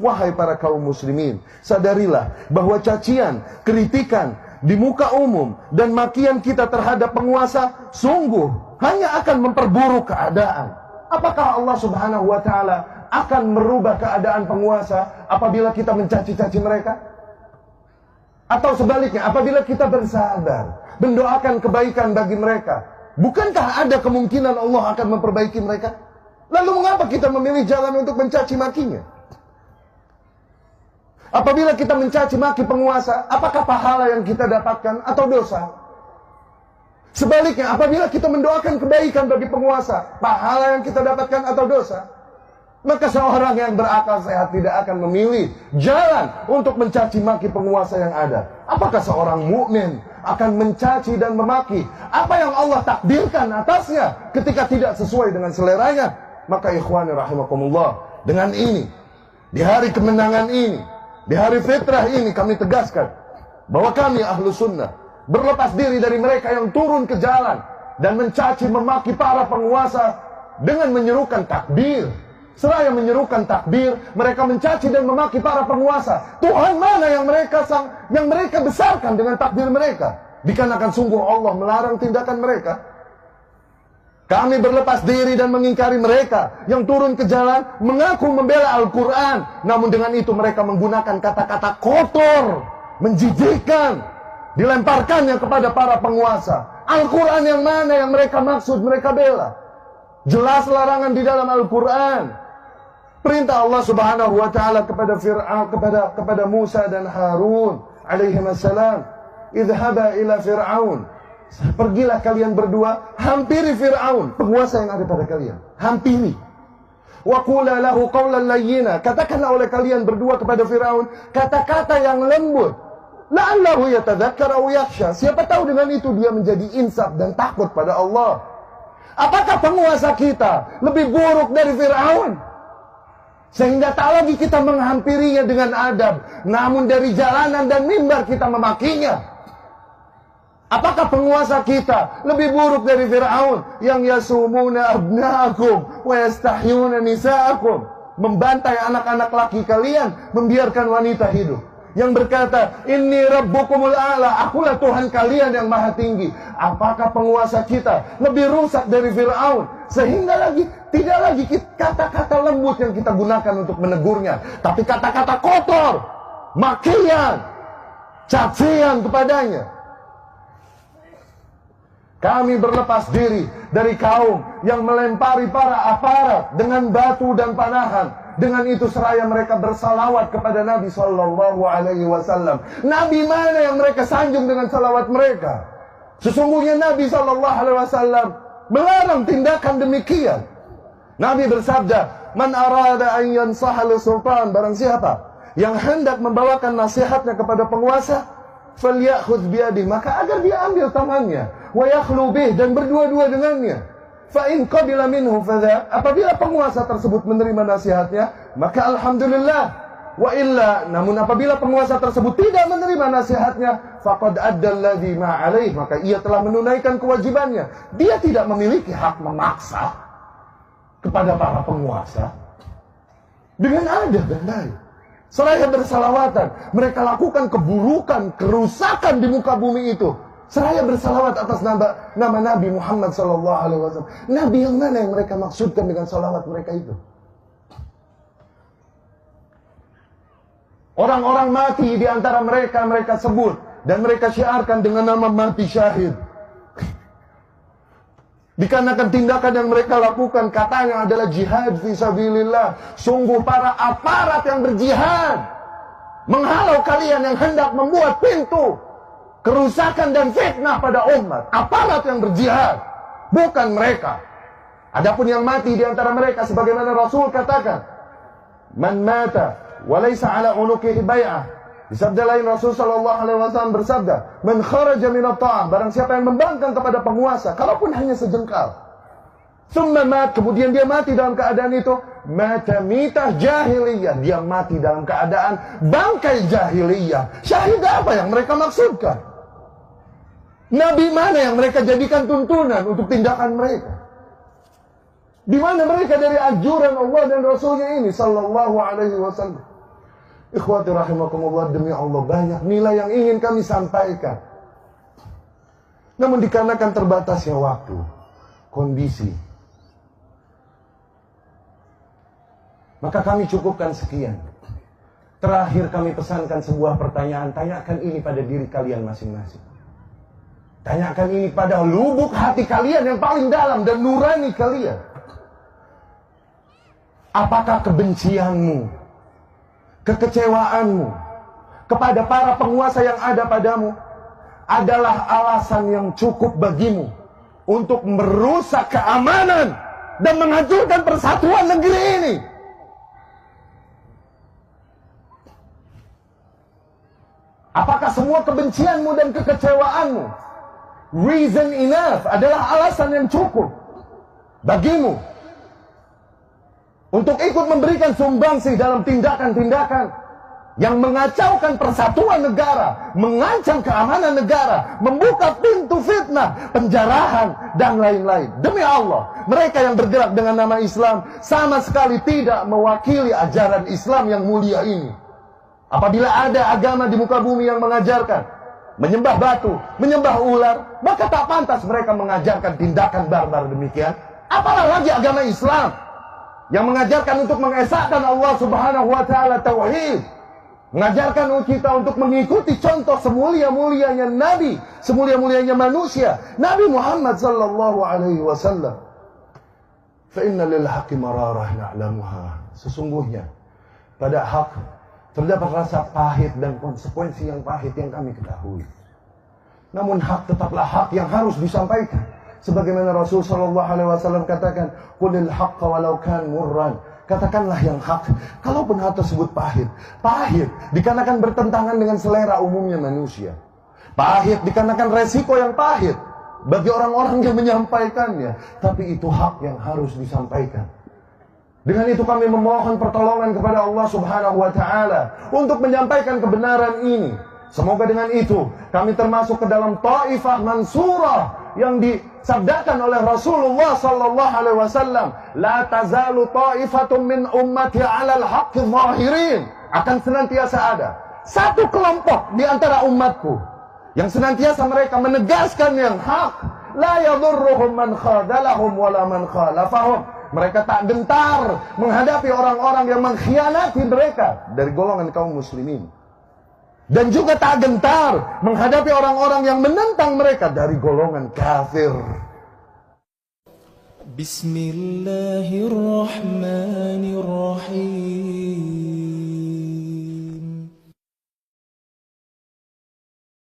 Wahai para kaum muslimin, sadarilah bahwa cacian, kritikan di muka umum dan makian kita terhadap penguasa sungguh hanya akan memperburuk keadaan. Apakah Allah Subhanahu wa taala akan merubah keadaan penguasa apabila kita mencaci-caci mereka? Atau sebaliknya, apabila kita bersabar, mendoakan kebaikan bagi mereka, bukankah ada kemungkinan Allah akan memperbaiki mereka? Lalu mengapa kita memilih jalan untuk mencaci makinya? Apabila kita mencaci maki penguasa, apakah pahala yang kita dapatkan atau dosa? Sebaliknya, apabila kita mendoakan kebaikan bagi penguasa, pahala yang kita dapatkan atau dosa? Maka seorang yang berakal sehat tidak akan memilih jalan untuk mencaci maki penguasa yang ada. Apakah seorang mukmin akan mencaci dan memaki apa yang Allah takdirkan atasnya ketika tidak sesuai dengan seleranya? Maka ikhwani rahimakumullah, dengan ini, di hari kemenangan ini, di hari fitrah ini, kami tegaskan bahwa kami ahlu sunnah berlepas diri dari mereka yang turun ke jalan dan mencaci memaki para penguasa dengan menyerukan takbir. Seraya menyerukan takbir, mereka mencaci dan memaki para penguasa. Tuhan mana yang mereka besarkan dengan takbir mereka? Dikarenakan sungguh Allah melarang tindakan mereka. Kami berlepas diri dan mengingkari mereka yang turun ke jalan mengaku membela Al-Quran, namun dengan itu mereka menggunakan kata-kata kotor, menjijikkan, dilemparkannya kepada para penguasa. Al-Quran yang mana yang mereka maksud, mereka bela? Jelas larangan di dalam Al-Quran. Perintah Allah Subhanahu wa taala kepada Fir'aun, kepada Musa dan Harun alaihi wassalam, idhaba ila Fir'aun. Pergilah kalian berdua, hampiri Fir'aun, penguasa yang ada pada kalian. Hampiri. Wa qula lahu qawlan layyina. Katakanlah oleh kalian berdua kepada Fir'aun kata-kata yang lembut. La'allahu yatadzakkar aw yakhsha. Siapa tahu dengan itu dia menjadi insaf dan takut pada Allah. Apakah penguasa kita lebih buruk dari Fir'aun? Sehingga tak lagi kita menghampirinya dengan adab, namun dari jalanan dan mimbar kita memakinya. Apakah penguasa kita lebih buruk dari Fir'aun yang yasumuna abna'akum wa yastahyuna nisa'akum, membantai anak-anak laki kalian, membiarkan wanita hidup, yang berkata inni rabbukumul a'la, akulah Tuhan kalian yang maha tinggi? Apakah penguasa kita lebih rusak dari Fir'aun sehingga tidak lagi kata-kata lembut yang kita gunakan untuk menegurnya, tapi kata-kata kotor, makian, cacian kepadanya? Kami berlepas diri dari kaum yang melempari para aparat dengan batu dan panahan. Dengan itu seraya mereka bersalawat kepada Nabi Sallallahu Alaihi Wasallam. Nabi mana yang mereka sanjung dengan salawat mereka? Sesungguhnya Nabi Sallallahu Alaihi Wasallam melarang tindakan demikian. Nabi bersabda, "Man arada an yansaha li sultan," barang siapa yang hendak membawakan nasihatnya kepada penguasa, falyakhudh biyadihi, maka agar dia ambil tangannya, wa yakhlu bih, dan berdua-dua dengannya. Fa in qabila minhu fadha, apabila penguasa tersebut menerima nasihatnya, maka alhamdulillah. Wa illa, namun apabila penguasa tersebut tidak menerima nasihatnya, faqad adda alladhi ma alaih, maka ia telah menunaikan kewajibannya. Dia tidak memiliki hak memaksa kepada para penguasa dengan adab dan baik. Seraya bersalawatan, mereka lakukan keburukan, kerusakan di muka bumi itu. Seraya bersalawat atas nama Nabi Muhammad SAW. Nabi yang mana yang mereka maksudkan dengan salawat mereka itu? Orang-orang mati di antara mereka, mereka sebut dan mereka syiarkan dengan nama mati syahid. Dikarenakan tindakan yang mereka lakukan katanya adalah jihad fisabilillah. Sungguh para aparat yang berjihad menghalau kalian yang hendak membuat pintu kerusakan dan fitnah pada umat. Aparat yang berjihad, bukan mereka. Adapun yang mati di antara mereka, sebagaimana Rasul katakan, man mata walaysa ala unuqihi bai'ah. Di sabda lain Rasul sallallahu alaihi wasallam bersabda, man kharaja min at-ta'ah, barang siapa yang membangkang kepada penguasa, kalaupun hanya sejengkal, summa mat, kemudian dia mati dalam keadaan itu, mata mitah jahiliyah, dia mati dalam keadaan bangkai jahiliyah. Syahid apa yang mereka maksudkan? Nabi mana yang mereka jadikan tuntunan untuk tindakan mereka? Di mana mereka dari anjuran Allah dan Rasulnya ini sallallahu alaihi wasallam? Ikhwati rahimakumullah, demi Allah banyak nilai yang ingin kami sampaikan. Namun dikarenakan terbatasnya waktu, kondisi, maka kami cukupkan sekian. Terakhir kami pesankan sebuah pertanyaan. Tanyakan ini pada diri kalian masing-masing. Tanyakan ini pada lubuk hati kalian yang paling dalam dan nurani kalian. Apakah kebencianmu, kekecewaanmu kepada para penguasa yang ada padamu adalah alasan yang cukup bagimu untuk merusak keamanan dan menghancurkan persatuan negeri ini? Apakah semua kebencianmu dan kekecewaanmu reason enough, adalah alasan yang cukup bagimu untuk ikut memberikan sumbangsih dalam tindakan-tindakan yang mengacaukan persatuan negara, mengancam keamanan negara, membuka pintu fitnah, penjarahan, dan lain-lain? Demi Allah, mereka yang bergerak dengan nama Islam sama sekali tidak mewakili ajaran Islam yang mulia ini. Apabila ada agama di muka bumi yang mengajarkan menyembah batu, menyembah ular, maka tak pantas mereka mengajarkan tindakan barbar demikian. Apalah lagi agama Islam yang mengajarkan untuk mengesahkan Allah Subhanahu wa taala tauhid, mengajarkan kita untuk mengikuti contoh semulia-mulianya Nabi, semulia-mulianya manusia, Nabi Muhammad sallallahu alaihi wasallam. Fa inna lil haqqi mararah na'lamuha. Sesungguhnya pada hak terdapat rasa pahit dan konsekuensi yang pahit yang kami ketahui. Namun hak tetaplah hak yang harus disampaikan. Sebagaimana Rasul sallallahu alaihi wasallam katakan, "Qulil haqqa walau kan murran." Katakanlah yang hak, kalaupun hal tersebut pahit. Pahit dikarenakan bertentangan dengan selera umumnya manusia. Pahit dikarenakan resiko yang pahit bagi orang-orang yang menyampaikannya. Tapi itu hak yang harus disampaikan. Dengan itu kami memohon pertolongan kepada Allah Subhanahu wa taala untuk menyampaikan kebenaran ini. Semoga dengan itu kami termasuk ke dalam taifah mansurah yang disabdakan oleh Rasulullah sallallahu alaihi wasallam, la tazalu taifatun min ummati 'alal haqqi zahirin. Akan senantiasa ada satu kelompok di antara umatku yang senantiasa mereka menegaskan yang hak, la yadurruhum man khadalahum wala man khalafahum. Mereka tak gentar menghadapi orang-orang yang mengkhianati mereka dari golongan kaum muslimin. Dan juga tak gentar menghadapi orang-orang yang menentang mereka dari golongan kafir. Bismillahirrahmanirrahim.